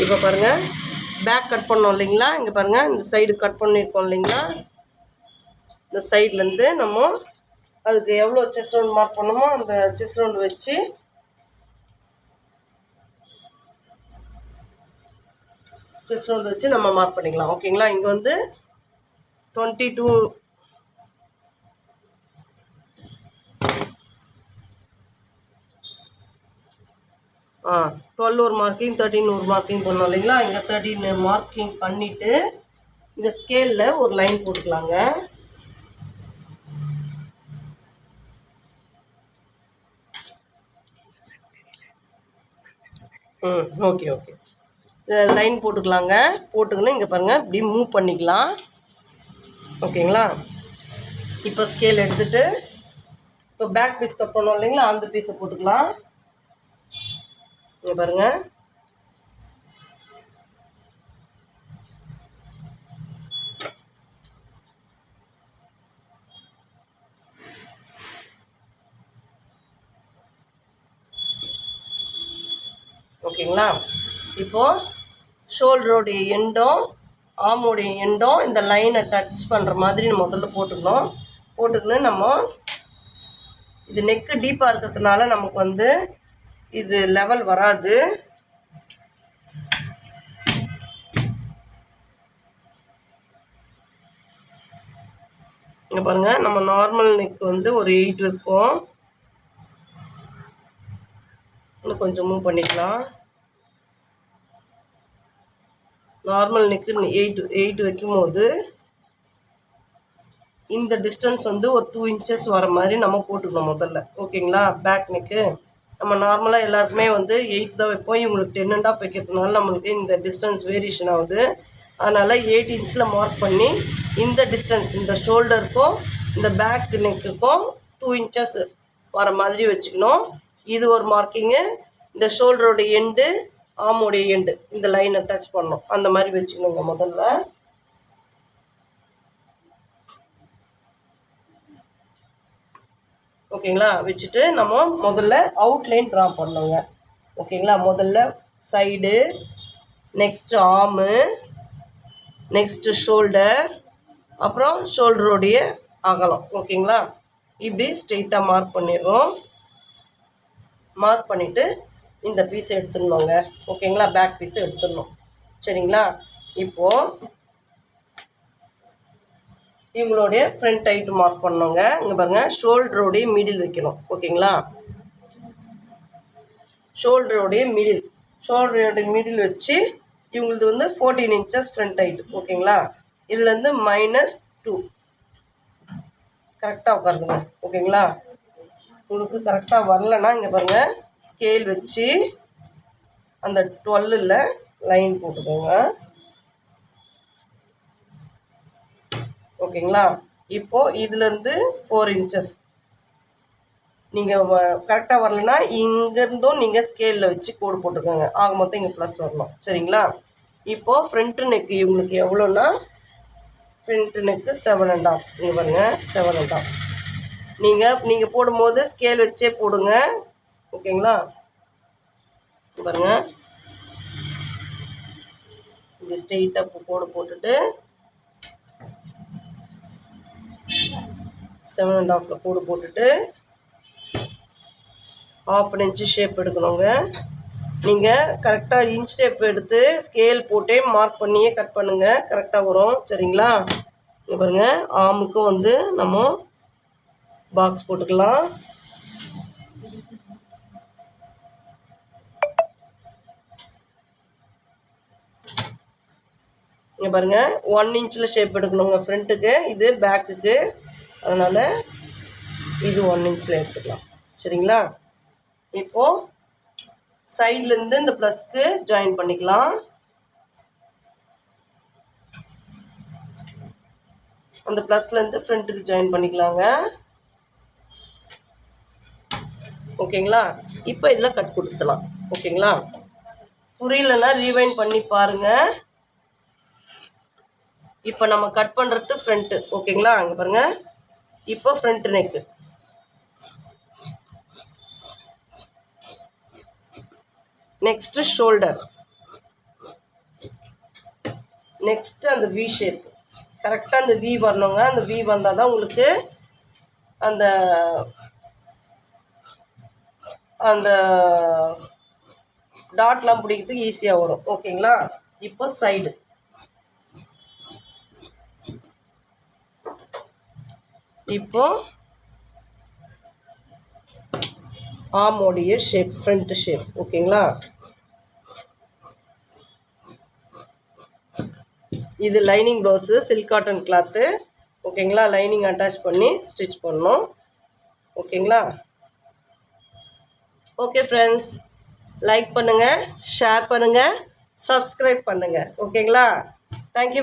இப்போ பாருங்கள், back cut பண்ணோம் இல்லைங்களா, இங்கே பாருங்கள் இந்த சைடு கட் பண்ணியிருக்கோம் இல்லைங்களா, இந்த சைட்லேருந்து நம்ம அதுக்கு எவ்வளோ செஸ்ட் ரவுண்ட் மார்க் பண்ணணுமோ அந்த செஸ்ட் ரவுண்டு வச்சு நம்ம மார்க் பண்ணிக்கலாம். ஓகேங்களா, இங்கே வந்து 22 12 ஒரு மார்க்கிங், 13 ஒரு மார்க்கிங் பண்ணோம் இல்லைங்களா. இங்கே 13 மார்க்கிங் பண்ணிவிட்டு இந்த ஸ்கேலில் ஒரு லைன் போட்டுக்கலாங்க. ஓகே ஓகே, லைன் போட்டுக்கலாங்க. போட்டுக்கணும் இங்கே பாருங்கள், இப்படி மூவ் பண்ணிக்கலாம். ஓகேங்களா, இப்போ ஸ்கேல் எடுத்துகிட்டு இப்போ பேக் பீஸ் கட் பண்ணோம் இல்லைங்களா, அந்த பீஸை போட்டுக்கலாம். இங்கே பாருங்கள், ஓகேங்களா. இப்போது ஷோல்டருடைய எண்டும் ஆர்முடைய எண்டும் இந்த லைனை டச் பண்ணுற மாதிரி முதல்ல போட்டுக்கணும். நம்ம இது நெக்கு டீப்பாக இருக்கிறதுனால நமக்கு வந்து இது லெவல் வராது. இங்கே பாருங்கள், நம்ம நார்மல் நெக் வந்து ஒரு 8 வைப்போம். இன்னும் கொஞ்சம் மூவ் பண்ணிக்கலாம். நார்மல் நெக்கு 8 வைக்கும் போது இந்த டிஸ்டன்ஸ் வந்து ஒரு 2 இன்ச்சஸ் வர மாதிரி நம்ம போட்டுக்கணும் முதல்ல. ஓகேங்களா, பேக் நெக்கு நம்ம நார்மலாக எல்லாருக்குமே வந்து 8 தான் வைப்போம். இவங்களுக்கு 10.5 வைக்கிறதுனால நம்மளுக்கு இந்த டிஸ்டன்ஸ் வேரியேஷன் ஆகுது. அதனால் 8 இன்ச்சில் மார்க் பண்ணி இந்த டிஸ்டன்ஸ் இந்த ஷோல்டருக்கும் இந்த பேக் நெக்குக்கும் 2 இன்ச்சஸ் வர மாதிரி வச்சுக்கணும். இது ஒரு மார்க்கிங்கு. இந்த ஷோல்டரோட எண்டு ஆர்முடைய எண்டு இந்த லைனை டச் பண்ணணும், அந்த மாதிரி வச்சுக்கணுங்க முதல்ல. ஓகேங்களா, வச்சுட்டு நம்ம முதல்ல அவுட்லைன் ட்ரா பண்ணோங்க. ஓகேங்களா, முதல்ல சைடு, நெக்ஸ்ட்டு ஆர்மு, நெக்ஸ்ட்டு ஷோல்டர், அப்புறம் ஷோல்டருடைய அகலம். ஓகேங்களா, இப்படி ஸ்ட்ரெயிட்டாக மார்க் பண்ணிடுறோம். மார்க் பண்ணிவிட்டு இந்த பீஸை எடுத்துடணுங்க. ஓகேங்களா, பேக் பீஸை எடுத்துடணும். சரிங்களா, இப்போது இவங்களுடைய ஃப்ரண்ட் ஹைட்டு மார்க் பண்ணோங்க. இங்கே பாருங்கள், ஷோல்டருடைய மிடில் வைக்கணும். ஓகேங்களா, ஷோல்டருடைய மிடில் வச்சு இவங்களது வந்து 14 இன்ச்சஸ் ஃப்ரண்ட் ஹைட்டு. ஓகேங்களா, இதுலேருந்து -2 கரெக்டாக உட்காருங்க. ஓகேங்களா, உங்களுக்கு கரெக்டாக வரலன்னா இங்கே பாருங்கள், ஸ்கேல் வச்சு அந்த 12ல் லைன் போட்டுக்கோங்க. ஓகேங்களா, இப்போது இதுலேருந்து 4 இன்ச்சஸ் நீங்கள் கரெக்டாக வரலன்னா இங்கேருந்தும் நீங்கள் ஸ்கேலில் வச்சு கோடு போட்டுக்கோங்க. ஆக மொத்தம் இங்கே ப்ளஸ் வரணும். சரிங்களா, இப்போது ஃப்ரண்ட்டு நெக்கு இவங்களுக்கு எவ்வளோன்னா ஃப்ரண்ட்டு நெக்கு 7.5. இங்கே பாருங்கள், 7.5 நீங்கள் போடும்போது ஸ்கேல் வச்சே போடுங்க. ஓகேங்களா, பாருங்கள், இப்படி ஸ்ட்ரெயிட்டாக கோடு போட்டுட்டு 7.5 கோடு போட்டுட்டு 1/2 இன்ச்சு ஷேப் எடுக்கணுங்க. நீங்கள் கரெக்டாக இன்ச் டேப் எடுத்து ஸ்கேல் போட்டே மார்க் பண்ணியே கட் பண்ணுங்கள், கரெக்டாக வரும். சரிங்களா, இங்கே பாருங்கள், ஆர்முக்கும் வந்து நம்ம பாக்ஸ் போட்டுக்கலாம். இங்கே பாருங்கள், 1 இன்ச்சில் ஷேப் எடுக்கணுங்க ஃப்ரண்ட்டுக்கு, இது பேக்குக்கு. அதனால் இது 1 இன்ச்சில் எடுத்துக்கலாம். சரிங்களா, இப்போது சைட்லேருந்து இந்த ப்ளஸ்க்கு ஜாயின் பண்ணிக்கலாம். அந்த ப்ளஸ்லேருந்து ஃப்ரண்ட்டுக்கு ஜாயின் பண்ணிக்கலாங்க. ஓகேங்களா, இப்போ இதில் கட் கொடுத்துலாம். ஓகேங்களா, புரியலன்னா ரீவைண்ட் பண்ணி பாருங்கள். இப்போ நம்ம கட் பண்ணுறது ஃப்ரண்ட்டு. ஓகேங்களா, அங்கே பாருங்கள், இப்போ front neck. Next shoulder, next அந்த வி ஷேப். கரெக்டாக அந்த வி வரணுங்க. அந்த வி வந்தால் தான் உங்களுக்கு அந்த அந்த டாட்லாம் பிடிக்கிறதுக்கு ஈஸியாக வரும். ஓகேங்களா? இப்போ சைடு, இப்போ ஆர்மோடைய ஷேப், ஃப்ரண்ட் ஷேப். ஓகேங்களா? இது lining blouse, silk cotton cloth. ஓகேங்களா? லைனிங் அட்டாச் பண்ணி ஸ்டிச் பண்ணணும். ஓகேங்களா? ஓகே ஃப்ரெண்ட்ஸ், லைக் பண்ணுங்கள், ஷேர் பண்ணுங்கள், சப்ஸ்கிரைப் பண்ணுங்கள். ஓகேங்களா? தேங்க்யூ.